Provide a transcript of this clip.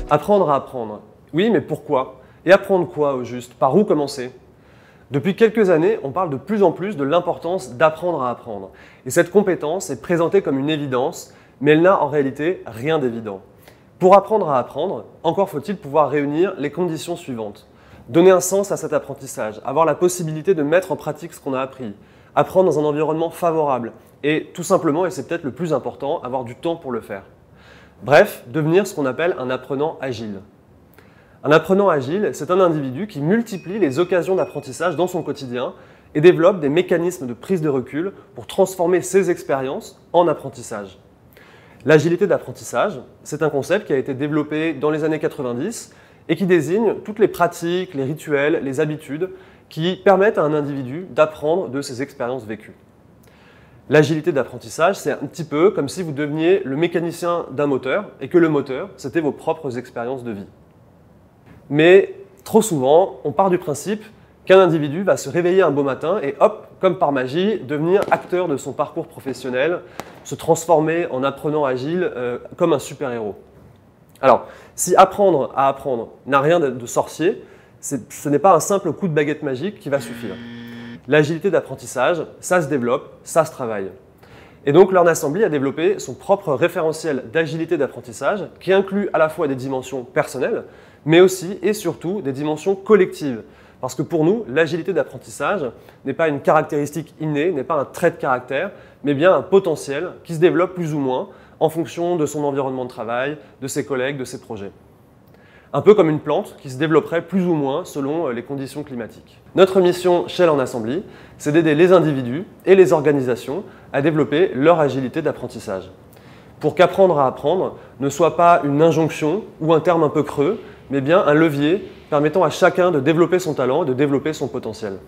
Apprendre à apprendre. Oui, mais pourquoi? Et apprendre quoi au juste? Par où commencer? Depuis quelques années, on parle de plus en plus de l'importance d'apprendre à apprendre. Et cette compétence est présentée comme une évidence, mais elle n'a en réalité rien d'évident. Pour apprendre à apprendre, encore faut-il pouvoir réunir les conditions suivantes. Donner un sens à cet apprentissage, avoir la possibilité de mettre en pratique ce qu'on a appris, apprendre dans un environnement favorable et tout simplement, et c'est peut-être le plus important, avoir du temps pour le faire. Bref, devenir ce qu'on appelle un apprenant agile. Un apprenant agile, c'est un individu qui multiplie les occasions d'apprentissage dans son quotidien et développe des mécanismes de prise de recul pour transformer ses expériences en apprentissage. L'agilité d'apprentissage, c'est un concept qui a été développé dans les années 90 et qui désigne toutes les pratiques, les rituels, les habitudes qui permettent à un individu d'apprendre de ses expériences vécues. L'agilité d'apprentissage, c'est un petit peu comme si vous deveniez le mécanicien d'un moteur et que le moteur, c'était vos propres expériences de vie. Mais trop souvent, on part du principe qu'un individu va se réveiller un beau matin et hop, comme par magie, devenir acteur de son parcours professionnel, se transformer en apprenant agile comme un super-héros. Alors, si apprendre à apprendre n'a rien de sorcier, ce n'est pas un simple coup de baguette magique qui va suffire. L'agilité d'apprentissage, ça se développe, ça se travaille. Et donc Learn Assembly a développé son propre référentiel d'agilité d'apprentissage qui inclut à la fois des dimensions personnelles, mais aussi et surtout des dimensions collectives. Parce que pour nous, l'agilité d'apprentissage n'est pas une caractéristique innée, n'est pas un trait de caractère, mais bien un potentiel qui se développe plus ou moins en fonction de son environnement de travail, de ses collègues, de ses projets. Un peu comme une plante qui se développerait plus ou moins selon les conditions climatiques. Notre mission chez Learn Assembly, c'est d'aider les individus et les organisations à développer leur agilité d'apprentissage. Pour qu'apprendre à apprendre ne soit pas une injonction ou un terme un peu creux, mais bien un levier permettant à chacun de développer son talent et de développer son potentiel.